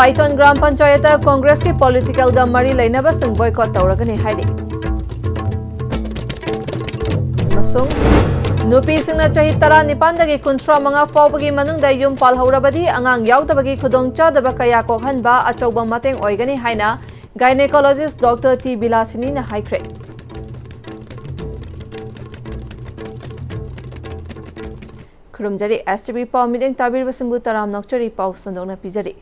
Saiton Gram Panchayata Congress ki political ga mari lainaba sing boycott tawragani haidi. Masung Nupi singna chahi tara nipandagi kunthra manga fawbagi manungda yum palhaurabadi angang yaudabagi khudongchadaba kaya kokhanba achauba mateng oigani haina gynecologist Dr. T. Bilasini na haikre. Kurumjari STB Pau meeting tabir basimbu taram nokchari Pau sandongna pijari.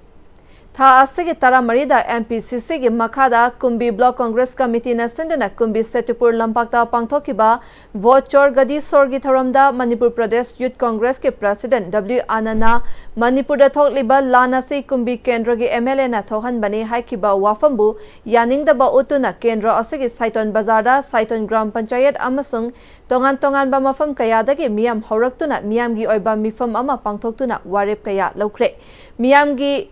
Tha asigi tara marida MPCC gi makhada Kumbi Block Congress Committee na sinduna Kumbi Setupur Lampakta pangthokiba vote gadi sorgi tharamda Manipur Pradesh Youth Congress ke President W Anana Manipur da thokliba lanasi Kumbi Kendra gi MLA na thohan bani haikiba wafambu yaningda ba utuna Kendra asigi Saiton Bazarda Saiton Gram Panchayat amasung tongan ba mafam kayada gi miyam horaktuna miyam gi oiba mifam ama pangthoktuna warep kaya lokre miyam gi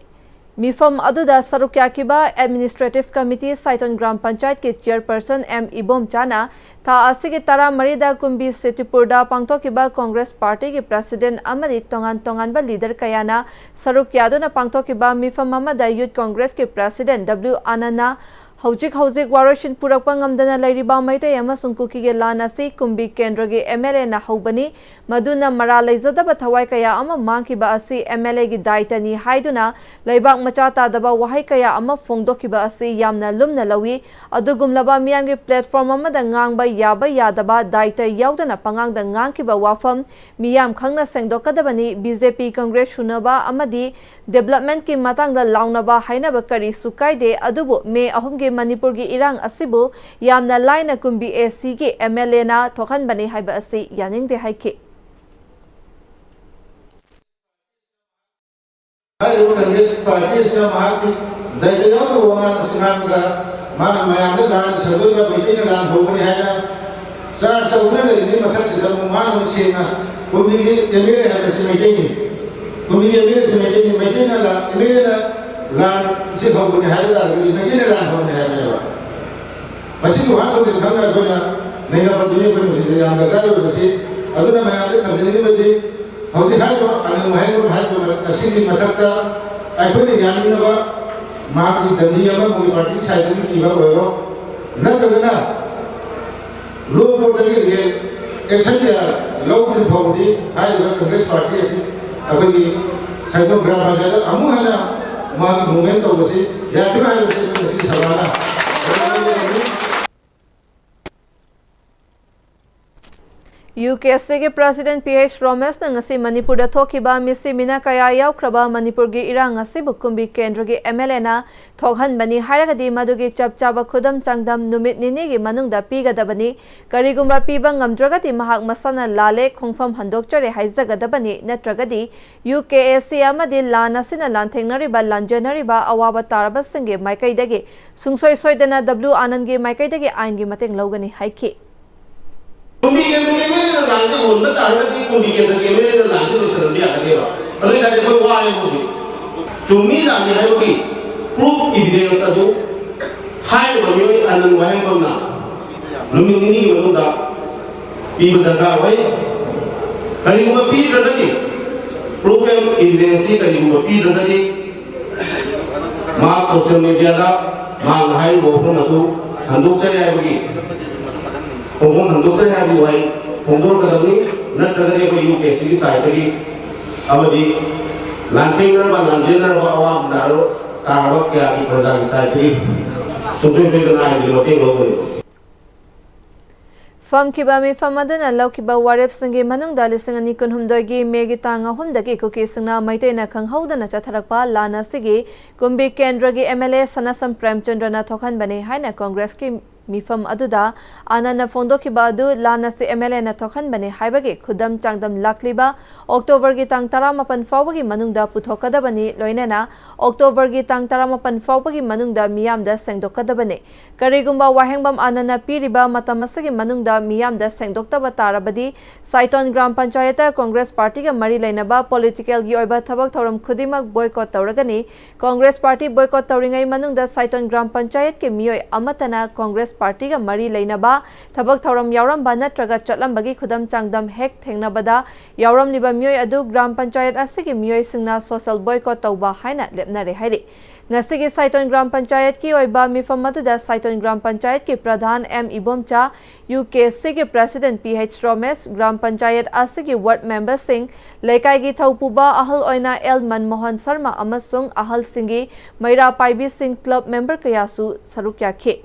Mifam aduda sarukya kiba Administrative Committee Saiton Gram Panchayat ke Chairperson M. Ibom Chana tha asigi tara marida Kumbi Setupurda pangthokiba Congress Party ke President amadi tongan ba leader kayana sarukya aduna pangthokiba Mifam amada Youth Congress ke President W. Anana Hojik Waroshin Purakpa ngamdana lairiba maitai amasung kukige lanasi Kumbi Kendra gi MLA na haubani maduna mara laizadaba thawai kaya ama mangkiba asi MLA gi daitani haiduna laibak macha tadaba wahai kaya ama fongdokiba asi yamna lumna lawi adugumlaba miyamgi platform amada ngangba yaba yadaba daita yaudana pangangda ngangkiba wafam miyam khangna sengdokadabani BJP Congress shunaba amadi development ki matangda launaba hainaba kari sukaide adubu me ahumgi Manipur gi irang asibu yamna laina Kumbi AC gi MLA na thokhan bani haiba asi yaningde haiki Ayo Congress Party sina mahati dayana wanga sinanga mana mayamda dan sabuga bitin dan hobani hana sa sauna le ni mathak sida mana sina Kumbi gi MLA ha simejeni Kumbi gi MLA simejeni medina la MLA lan si hobani hana gi medina lan hobani hana masih tu hatu se khanga gona nega baduni ko musi yamda garu musi aduna mayamda khamjeni badi hausi hayo anu mahengo hayo asigi mathakta aipuni yaninaba maaki daniyama mugi party side gi kiba boyo natagana low potagi ge action ya low din phawdi hayo Congress Party asi abagi Saiton Gram Panchayat amu hana maaki movement to musi yakuna hayo musi sabana UKSC के president PH Romesh na ngasi Manipur da thokiba misi mina kaya yaukraba Manipur gi irang ngasi Kumbi Kendra gi MLA na thokhan bani hairagadi madugi chapchaba khudam changdam numit nini gi manungda pigadabani karigumba piba ngamdragati mahak masana lale khongfam handokchare haizagadabani natragadi UKSC amadi lana sina lanthengnariba lanjanariba awaba taraba singe maikaidagi sungsoi soidana W Anand gi maikaidagi ain gi mateng logani haiki Kumbi kemene na lanse honda tarwa ki kumbi kemene na lanse lo sarandi akade ba adoi da koi wa ai mugi chumi lani hai ki proof evidence adu hai ba mi anan wa hai ba na lumi ni ni da pi ba da wai kali ma pi da ki proof evidence kali ma pi da ki ma social media da ma hai bo phone adu handu se ai ba ki Punggung hendak saya buai, punggung kata ni nak kata dia kau UKSC saya tadi, apa di lanting nama lanjut nama awam daru taruh ke iklan saya tadi, susun itu kenal di lokasi logo. Fam kiba mi famaduna law kiba warep singi manung dali singani kunhumdagi megi tanga humdagi kuki singna maite na khanghaudana chatharakpa lana sigi Kumbi Kendra gi MLA Sanasam Premchandra na thokhan bani haina Congress ki mifam aduda anana fondokiba adu lana si MLA na thokhan bani haibagi khudam changdam lakliba October gi tang 18 fawbagi manungda puthokadabani loinana October gi tang 18 fawbagi manungda miyamda sengdokadabani karigumba wahengbam anana piriba matamasagi manungda miyamda sengdoktaba tarabadi Saiton Gram Panchayata Congress Party ga mari lainaba political gi oiba thabak thoram khudimak boycott tawragani Congress Party boycott tawringai manungda Saiton Gram Panchayat ke miyoi amatana Congress Party ga mari lainaba thabak thoram yauramba natraga chatlambagi khudam changdam hek thengnabada yauramliba miyoi adu Gram Panchayat asigi miyoi singna social boycott tawba haina lepnare hairi ngasi Saiton Gram Panchayat ki oiba mifam aduda Saiton Gram Panchayat ki Pradhan M Ibomcha UKC ki President PH Romesh Gram Panchayat asigi ward member sing lekai gi thaupuba ahal oina L Manmohan Sharma amasung ahal singi Maira Paibi Singh club member kayasu saruk yakhe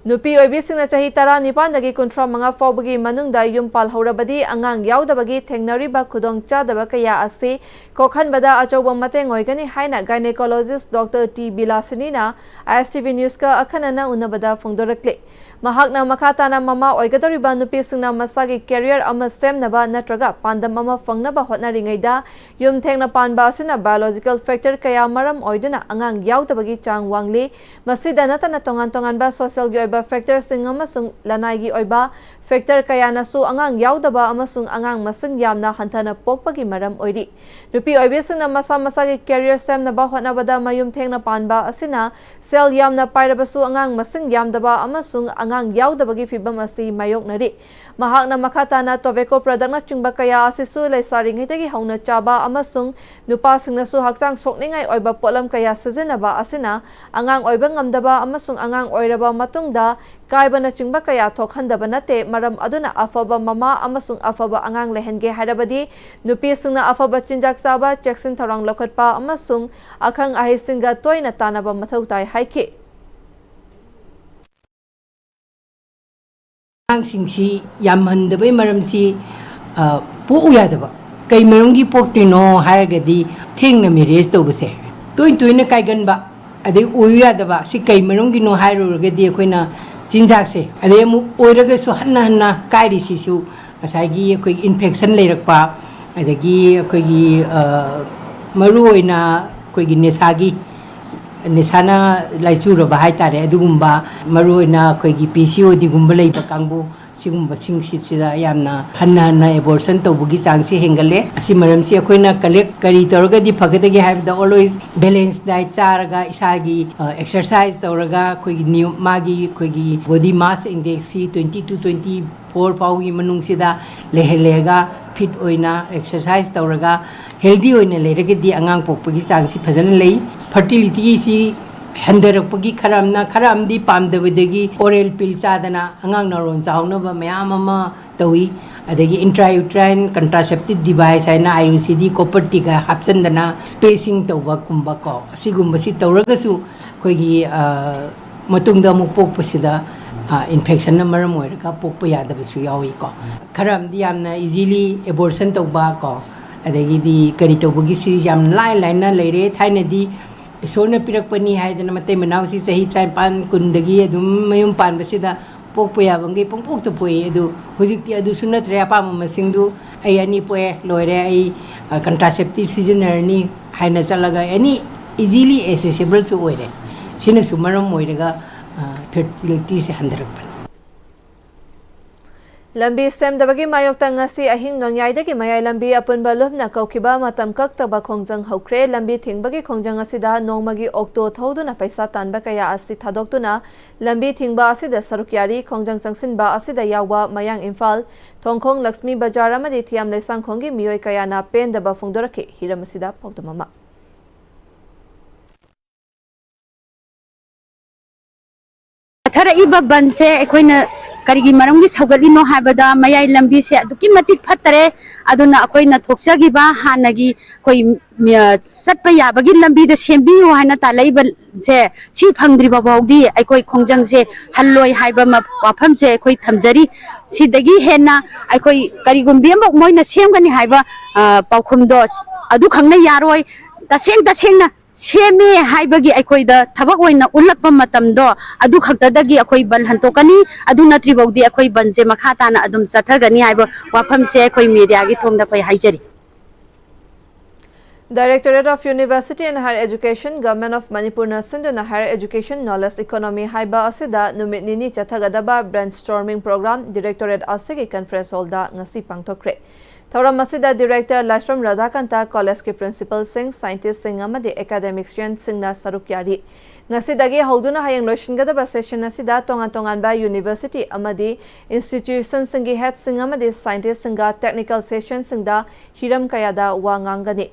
Nupi oibi singna chahi tara nipan dagi kuntra manga fawbagi manungda yumpal haurabadi angang yaudabagi thengnariba khudong chadaba kaya ase kokhanbada achauba mateng oigani haina gynecologist Dr. T Bilasini na ISTV News ka akhanana unabada phongdorakle mahakna makhatana mama oigadoriba nupi singna masagi career ama semnaba natraga pandam ama fangnaba hotnaringaida yum thengna panba asina biological factor kaya maram oiduna angang yaudabagi chang wangli masida natana tongan ba social factor sing amasung lanai gi oiba factor kaya nasu angang yaudaba amasung angang masing yamna hantana pokpagi maram oidi nupi oibi singna masa gi career stem na ba hotna bada mayum thengna panba asina cell yamna pairabasu angang masing yamdaba amasung angang yaudaba gi fibam asi mayok nari mahakna makhatana tobacco product na chingba kaya asisu lesaring hitagi hauna chaba amasung nupa singna su hakchang sokningai oiba polam kaya sizinaba asina angang oiba ngamdaba amasung angang oiraba matungda kaibana chingba kaya thokhandaba nate maram aduna afaba mama amasung afaba angang lehenge hairabadi nupi singna afaba chinjak saba cheksin tharang lokhatpa amasung akhang ahi singa toina tanaba mathau tai haike singsi yamhandabay maramsi po uyadaba kay marungi poktino haragadi thengna marriage tawbase toin kay ganba aday uyadaba si kay marungi no haruragadi akoina jinjakse aday mu oiraga su hanna kairi sisu asagi akoi infection leirakpa adagi akoigi maru oina akoigi nesagi nisana laicuraba haitare adugumba maruina koigi PCO digumba leiba kangbu sigumba singsitsida yamna hanna abortion tawbugi changsi hengale asi maramsi akoina collect kari tawraga di phagadagi haibda always balance diet charaga isagi exercise tawraga koigi new magi koigi body mass index 20 to 24 paugi manungsida lehelega fit oina exercise tawraga healthy oina leiragadi angang pokpagi changsi phajana lei fertility si handarakpagi kharamdi pamdabadagi oral pill chadana angang naron chawnaba mayam ama tawi adagi intrauterine contraceptive device aina IUCD copper tika hapchandana spacing tawba kumba ko asigumba si tawragasu koigi matungda muk pokpasida infection na maram oiraga pokpa yadabasu yawi ko kharamdi yamna easily abortion tawba ko adagi di kari tawbagi si yam lai na leire thainadi Isona pirakpani haidana matay manaw si sahi traipan kundagi adum mayum panbasida pokpoya bangi pongpok to poy adu hujikti adu sunat reapa masingdu ay ani poe loire ay contraceptive seasoner ni haina chalaga any easily accessible su oire sina sumaram moiraga fertility se handarakpan Lambi semdabagi mayokta ngasi ahing nongyai mayay lambi apunba lubna kaukiba matam kaktaba khongjang haukre lambi thingbagi khongjang asida nongmagi okto thoduna paisa tanba kaya asi thadokduna lambi thingba asida sarukyari khongjang changsinba asida yawa mayang Imphal Thongkhong Lakshmi Bazar amadi thiam lesang khonggi miyoi kaya na pendaba phongdorake hiram asida pawdamama thara iba banse ekoina karigi marungi saugalino habada mayai lambi se aduki matik phatare aduna akoina thoksagiba hanagi koi satpa yabagi lambi da sembi haina talaiba se chi phangdri babawdi aikoi khongjang se halloi haiba wafam se koi thamjari sidagi hena aikoi karigumbi amok moina semgani haiba paukhumdo adu khangna yaroi taseng na Semi haibagi aikoi da thabak oina ulakpa matamdo adu khaktadagi akoi ban hantokani adu natribawdi akoi banse makhatana adum chathagani haiba wafam se akoi media gi thongda pai haijari Directorate of University and Higher Education Government of Manipur na sinduna Higher Education Knowledge Economy haiba asida numit nini chathagadaba brainstorming program Directorate asigi conference hall da ngasi pangthokre Thauram asida Director Lashram Radhakanta College ke Principal Singh Scientist Singh amadi Academic Student Singh na sarukyari ngasidagi hauduna hayang loishingadaba session asida tongan ba University amadi Institution Singh Head Singh amadi Scientist Singh Technical Session Singh da hiram kayada wangangani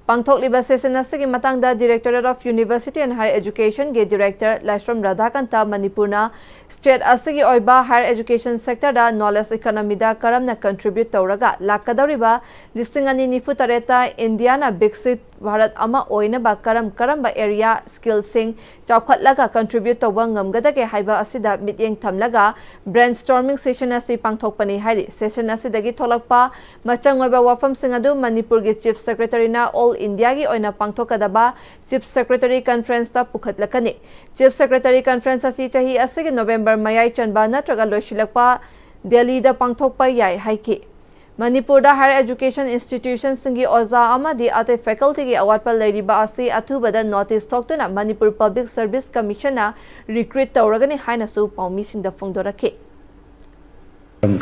Pangthokliba session asigi matangda Directorate of University and Higher Education ge Director Laishram Radhakanta Manipurna state asigi oiba higher education sector da knowledge economy da karamna contribute tawraga lakadoriba listingani nifutareta Indiana Bixit Bharat ama oinaba karamba area skill sing chawkhatlaga contribute tawba ngamgadage haiba asida meeting thamlaga brainstorming session asi pangthokpani hairi session asidagi tholakpa machangoiba wafam singadu Manipur ge Chief Secretary na All India gi oina pangthokadaba Chief Secretary Conference ta pukhatlakani Chief Secretary Conference asi chahi asigi November mayai chanba natraga loishilakpa Delhi da pangthokpa yai haiki Manipur da higher education institutions singi oza amadi ate faculty gi awatpa leiriba asi athubada notice thoktuna Manipur Public Service Commission na recruit tawragani haina su paumi singda phongdorake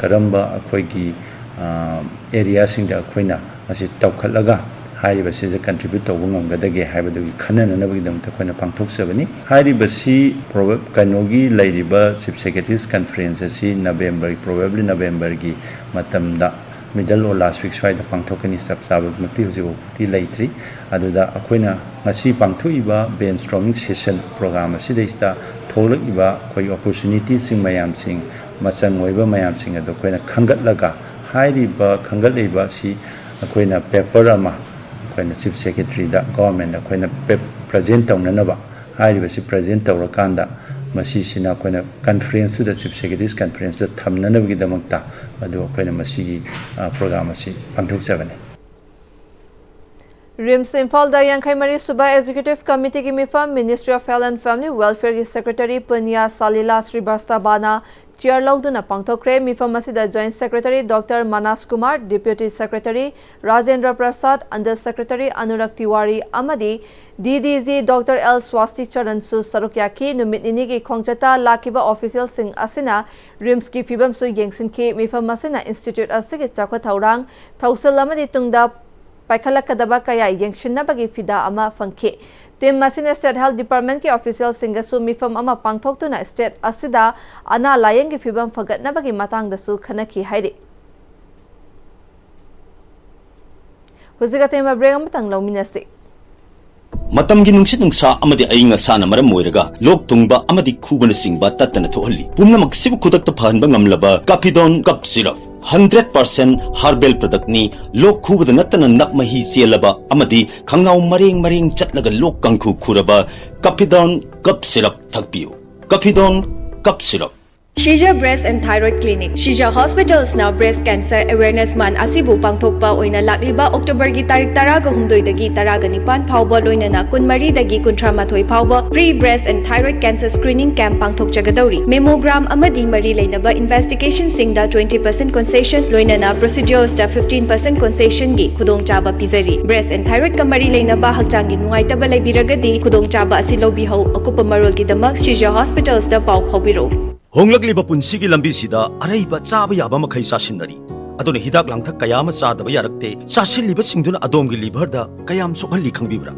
karamba akhoi area singda akhoina asi tawkhatlaga hairiba si contribute to ngamgadage haibadu khanana nabagidam ta khoina pangthok sabani hairiba si kanogi leiriba Chief Secretary's Conference si probably November gi matamda middle or last week swai da pangthokani sabsaba mati huji laitri aduda akhoina ngasi pangthuiba brainstorming session program asi deista tholakiba khoi opportunities sing mayam sing machangoiba mayam sing ado khoina khangatlaga hairiba khangaleiba si akhoina paper ama khoina Chief Secretary da government akhoina present tawnanaba hairiba si present tawrakanda masi sina khoina conference da Chief Secretary's Conference da thamnanabagi damakta adu khoina masi program asi pangthok jagani Rims Imphal da Yankaimari Suba Executive Committee ki mifam Ministry of Health and Family Welfare ki Secretary Punya Salila Sribasta Bana Chair Lauduna Pangthokre mifam asida Joint Secretary Dr. Manas Kumar Deputy Secretary Rajendra Prasad Under Secretary Anurag Tiwari Amadi DDG Dr. L. Swasti Charan Su Sarukyaki numit nini ki khongchata lakiba official sing asina Rims ki fibam su yengsin ki mifam asina Institute asigi chakwa thaurang thausil amadi tungda paikhalakadaba kaya yengshinnabagi fida ama fangki Tim Masina State Health Department ki official singasu mifam ama pangthoktuna state asida ana layeng ki fibam fagatnabagi matangdasu khanaki hairi Huzigatema break amatang lauminasi Matamgi nungsit nungsa amadi ayinga sana maram moiraga lok tungba amadi khubana singba tatana thohalli pumnamak sibu khudakta phanba ngamlaba Capidon cup syrup 100% herbal product ni lok khubada natana nakmahi chelaba amadi khangnau mareng chatlaga lok kangkhu khuraba Capidon cup syrup thakpiu Capidon cup syrup Shija Breast and Thyroid Clinic. Shija Hospitals now Breast Cancer Awareness Month asibu pangthokpa oina lakliba October gi tarik taraga humdoi dagi taraga nipan phawba loina na kunmari dagi kuntramathoi phawba free breast and thyroid cancer screening camp pangthok jagadauri mammogram amadi mari leinaba investigation singda 20% concession loina na procedures da 15% concession gi khudong chaba pizari breast and thyroid kamari leinaba hakchangi nuaitaba laibiragadi khudong chaba asi lobi hau akupa marol gi damak Shija Hospitals da paw phawbiro Honglakliba punsigi lambi sida araiba chaba yaba makhai sasinari aduna hidak langthak kayama chadaba yarakte sasilliba singduna adomgi liver da kayam sokhalli khangbibra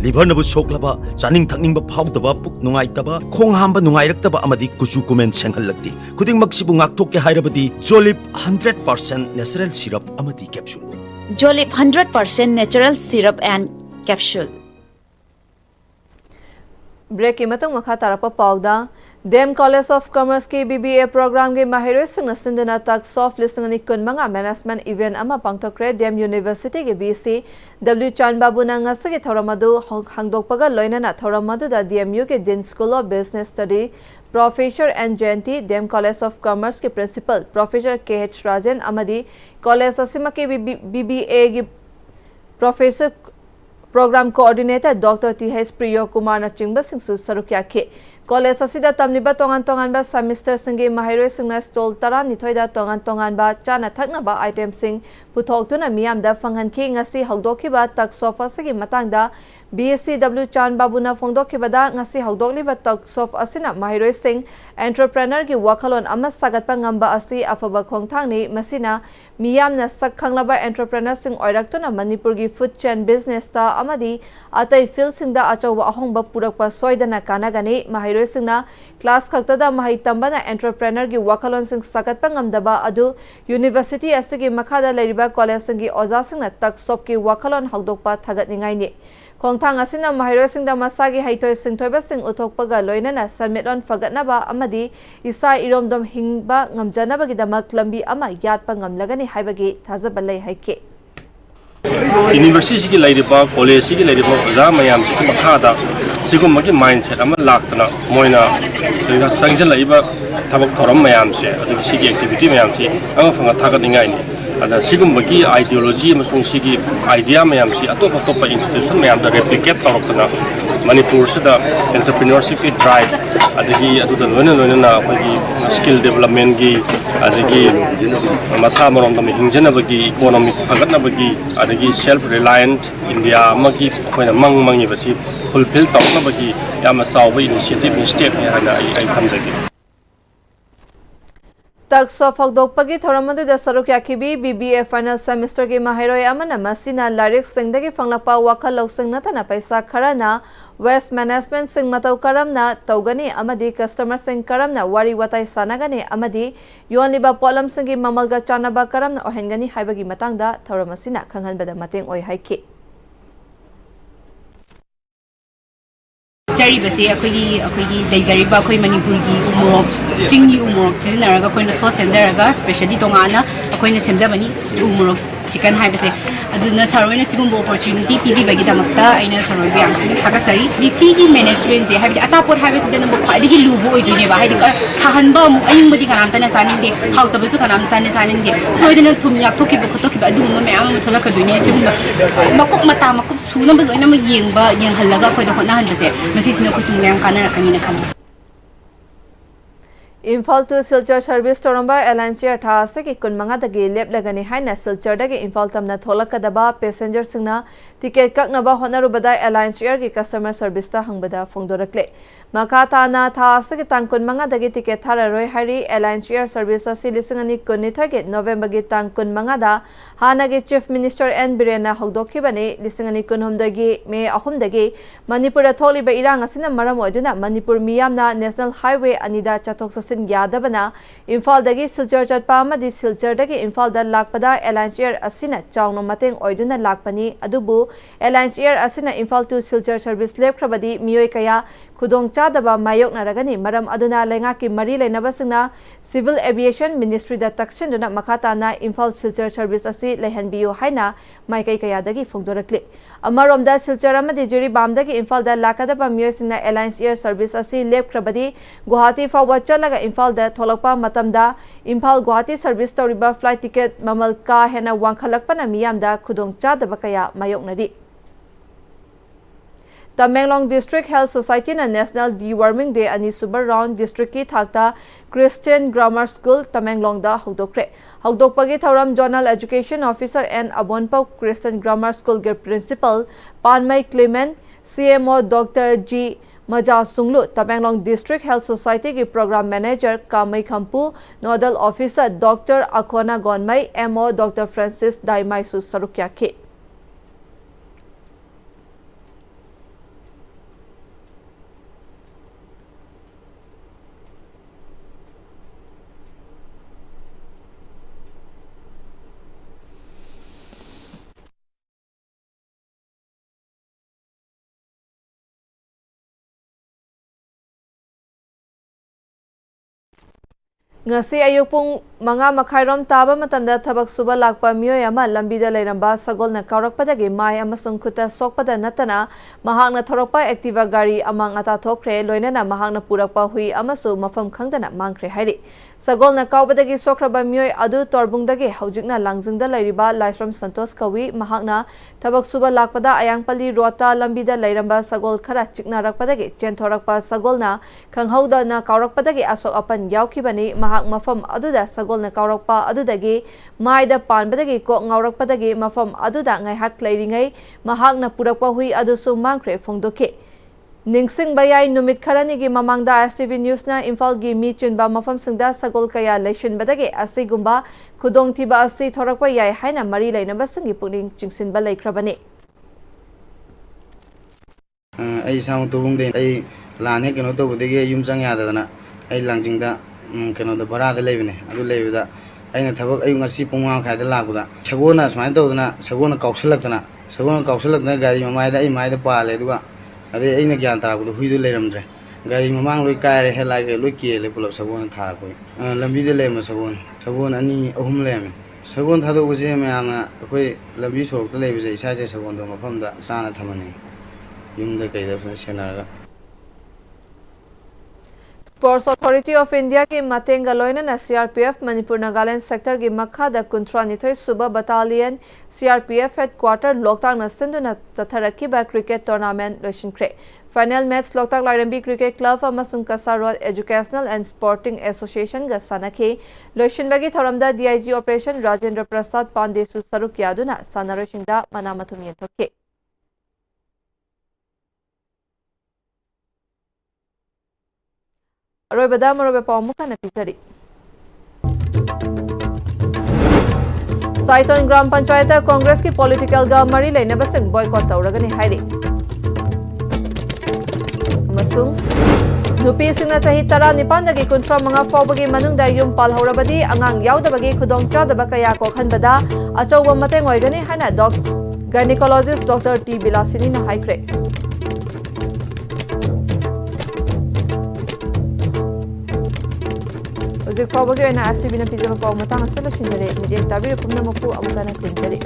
liver nabu soklaba chaning thakningba phawdaba puk nungaitaba khonghamba nungairaktaba amadi kuchu kumen senghallakti khuding maksibu ngaktokke hairabadi Jolip 100% natural syrup amadi capsule Jolip 100% natural syrup and capsule Break imatang makha tarapa pawda Dem College of Commerce ki BBA program ge mahiroi sing nasinduna tak soft listening ni kunmanga management event ama pangthokre Dem University ge BC W Chan Babu na ngasagi thoramadu hangdokpaga loinana thoramadu da DMU ke Dean School of Business Study Professor N Jayanti Dem College of Commerce ke Principal Professor KH Rajan amadi College asima ke BBA ge Professor Program Coordinator Dr. T.H. Priyo Kumar na chingba singsu sarukya ke College asida tamniba tongan ba semester singi mahiroi singna stall tara nithoida tongan ba chana thakna ba item sing puthok tuna miyam da fanghan ki ngasi hawdoki ba tak sofa sigi matang da BSCW Chan Babuna Fongdokibada ngasi hawdokliba workshop asina mahiroi sing entrepreneur gi wakalon ama sagatpa ngamba asi afaba khongthangni masina miyamna sakhanglaba entrepreneur sing oiraktuna Manipur gi food chain business ta amadi atai field singda achawa ahongba purakpa soidana kanagani mahiroi singna class khaktada mahai tambana entrepreneur gi wakalon sing sagatpa ngamdaba adu university asigi makhada leiriba college singi oza singna workshop ki wakalon hawdokpa thagatningai ni Khongthang asina mahiroi singda masagi haitoi singthoiba sing uthokpaga loinana sametlon fagatnaba amadi isa iromdom hingba ngamjanaba gidamak lambi ama yatpa ngamlagani haibagi thajaba lei haike University ki lairiba college ki lairiba oza mayam si makhada sigumagi mindset ama laktana moina sangjal laiba thabak thoram mayam se adu sigi activity mayam si anga phanga thagatingai ni ada sigumagi ideology amasung sigi idea mayam si atop institution mayam da replicate torokna Manipur se da entrepreneurship ki drive adagi adu da loina na apagi skill development gi adagi masa marom da hingjana bagi economic phagatna bagi adagi self reliant India amagi khoina mangi basi fulfill torokna bagi yama sawa initiative ni step hana ai khamjagi Workshop hawdokpagi thoramadu da saruk yakibi BBA final semester ki mahiroi amana masina larik singdagi fanglapa wakal lawsing natana paisa kharana waste management sing matau karamna tawgani amadi customer sing karamna wari watai sanagani amadi yonliba polam singi mamalga chanaba karamna ohengani haibagi matangda thoramasina khanghanbada mateng oi haiki ꯆꯔꯤꯕꯁꯦ ꯑꯩꯈꯣꯏꯒꯤ ꯂꯩꯖꯔꯤꯕ ꯑꯩꯈꯣꯏ ꯃꯅꯤꯄꯨꯔꯒꯤ ꯎꯃꯣꯔꯣꯛ ꯆꯤꯡꯒꯤ ꯎꯃꯣꯔꯣꯛ ꯁꯤꯖꯤꯟꯅꯔꯒ ꯑꯩꯈꯣꯏꯅ sauce ꯁꯦꯝꯖꯔꯒ ꯁ꯭ꯄꯦꯁꯤꯌꯦꯜꯂꯤ ꯇꯣꯉꯥꯟꯅ ꯑꯩꯈꯣꯏꯅ ꯁꯦꯝꯖꯕꯅꯤ ꯎꯃꯣꯔꯣꯛ ꯆꯤꯀꯟ ꯍꯥꯏꯕꯁꯦ ꯑꯗꯨꯅ ꯁꯔ ꯍꯣꯏꯅ ꯁꯤꯒꯨꯝꯕ ꯑꯣꯄꯣꯔꯆꯨꯅꯤꯇꯤ ꯄꯤꯕꯤꯕꯒꯤꯗꯃꯛꯇ ꯑꯩꯅ ꯁꯔ ꯍꯣꯏꯕꯨ ꯌꯥꯝ ꯊꯥꯒꯠꯆꯔꯤ ꯁꯤꯒꯤ ꯃꯦꯅꯦꯖꯃꯦꯟꯁꯦ ꯍꯥꯏꯕꯗꯤ ꯑꯆꯥꯄꯣꯠ ꯍꯥꯏꯕꯁꯤꯗ ꯅꯝꯕ ꯈ꯭ꯋꯥꯏꯗꯒꯤ ꯂꯨꯕ ꯑꯣꯏꯗꯣꯏꯅꯦꯕ ꯍꯥꯏꯗꯤ ꯁꯥꯍꯟꯕ ꯑꯃꯨꯛ ꯑꯌꯤꯡꯕꯗꯤ ꯀꯅꯥꯝꯇꯅ ꯆꯥꯅꯤꯡꯗꯦ ꯍꯥꯎꯇꯕꯁꯨ ꯀꯅꯥꯝꯇꯅ ꯆꯥꯅꯤꯡꯗꯦ ꯁꯣꯏꯗꯅ ꯊꯨꯝ ꯌꯥꯛꯊꯣꯛꯈꯤꯕ ꯈꯣꯠꯇꯣꯛꯈꯤꯕ ꯑꯗꯨꯒꯨꯝꯕ ꯃꯌꯥꯝ ꯑꯃ ꯊꯣꯛꯂꯛꯀꯗꯣꯏꯅꯦ ꯁꯤꯒꯨꯝꯕ ꯃꯀꯨꯞ ꯃꯇꯥ ꯃꯀꯨꯞ ꯁꯨꯅꯕ ꯂꯣꯏꯅꯃꯛ ꯌꯦꯡꯍꯜꯂꯒ ꯑꯩꯈꯣꯏꯗ ꯍꯣꯠꯅꯍꯟꯕꯁꯦ ꯃꯁꯤꯁꯤꯅ ꯑꯩꯈꯣꯏ ꯇꯨꯡꯗ ꯌꯥꯝ ꯀꯥꯟꯅꯔꯛꯀꯅꯤꯅ ꯈꯜꯂꯤ Imphal to Silchar service toramba airlines chair tha asegi kunmanga dagi leplagani haina Silchar dagi Imphal tamna tholakadaba passenger singna ticket kaknaba honarubada airlines chair gi customer service ta hangbada phongdorakle makata na tha asegi tang kunmanga dagi ticket thararoi hari airlines chair service asi lisingani kunithage November gi tang kunmanga da hanagi chief minister N Birena hogdokhibani lisingani kunhumdagi me ahumdagi Manipur tholiba irang asina maram oiduna Manipur miyamna national highway anida chathok Yadabana, Imphal dagi Silchar chatpa amadi Silchar dagi Imphal da lakpada Alliance Air asina chawno mateng oiduna lakpani adubu Alliance Air asina Imphal to Silchar service lepkrabadi miyoi kaya khudong chadaba mayok naragani maram aduna lenga ki mari leinaba singna Civil Aviation Ministry da takshin duna makata na Imphal Silchar service asi lehanbiyo haina maikai kaya dagi phongdorakli amarom da Silchar amadi juri bam dagi Imphal da lakadaba miyoi singna Alliance Air service asi lepkrabadi Guwahati fawa chalaga Imphal da tholakpa matamda Imphal Guwahati service toriba flight ticket mamal ka hena wangkhalakpana miyamda khudong chadaba kaya mayoknari Tamenglong District Health Society na National Deworming Day ani Super Round District ki thakta Christian Grammar School Tamenglong da hogdokre hogdokpagi thoram Zonal Education Officer and Abonpau Christian Grammar School ge principal Panmai Clement CMO Dr. G Maja Sunglu Tamenglong District Health Society ki Program Manager Kamai Khampu Nodal Officer Dr. Akona Gonmai MO Dr. Francis Daimai Su Sarukya ke Ngasi ayuk pung mga makhairom taba matamda thabak suba lakpa mioy ama lambida leiramba sagol na kaurakpadagi mai amasung khuta sokpada natana mahakna thorokpa activa gari amang ata thokre loinana mahakna purakpa hui amasu mafam khangdana mangkre hairi Sagolna kaubadagi sokraba myoy adu torbungdagi haujikna langjingda lairiba Laisram Santos kawi mahakna tabak suba lakpada ayangpali rota lambida lairamba sagol khara chikna rakpadagi chenthorakpa sagolna khanghauda na kaurakpadagi asok apan yaukibani mahak mafam aduda sagolna kaurakpa adudagi maida panbadagi ko ngaurakpadagi mafam aduda ngaihak lairingai mahakna purakpa hui adusu mangkre phongdoke Ningsing bayay numit karanigi mamangda STV News na Imphal gi mi chunba mafam singda sagol kaya leishin badage asigumba kudong tiba asi thorakpa yai haina mari lainaba singi puning chingsinba laikrabani ai sang tubung de ai lane keno to budege yum chang ya da na ai langjingda keno da bara da leibne adu leibda aina thabak ayu ngasi pungwa kha da laguda sagona smain to na sagona kausalakna gari mamai da ai mai da pale duga अरे ऐन ज्ञान तारबद हुईदो लेरमद्रे गाड़ी ममांग लोई कायरे हेलागे लोई केले पुलब सबोन थारकोय लंबीदे लेम सबोन अनि अहुम लेम सबोन थादोबजे मयाना अखोय लंबी सोरकते लेबजे इसाजे सबोन दो मफमदा साना थमने युमदे कइदा सेनागा Sports Authority of India के मतेंगा लोइना CRPF Manipur Nagaland sector के मखादा कुंट्रा निथोय सुबह बटालियन CRPF headquarter लोकतांग नसिंदुना चथरकिबा क्रिकेट टूर्नामेंट लोइसिनख्रे फाइनल मैच लोकतांग लाइरंबी क्रिकेट क्लब अमसुंग कसा road educational and sporting association गा सानाखे लोइसिनबगी थोरमदा DIG ऑपरेशन राजेंद्र प्रसाद पांडे सु सरुक यादुना सानारोसिंगदा मनामथुम यंथोके अरोबदा मरोबे पामुका नपिसरी साइटोन ग्राम पंचायत कांग्रेस की पॉलिटिकल गा मरी लेनबसिंग बॉयकॉट तौरगनी हाइरी नुपीसिंगना सही तरा निपानदगी कुंट्रा मंगा फाउबगी मनुंगदा युम पालहौरबदी अंगांग याउदबगी खुदोंगचादबा कया कोखनबदा अचौबा मतेंग ओइगनी हाना गायनेकोलॉजिस्ट डॉक्टर टी बिलासिनी ना हाइक्रे Zik fawbagi na STV na pijama paw matang asalo sindari. Media tabi rukum na mapu amukana kuntari.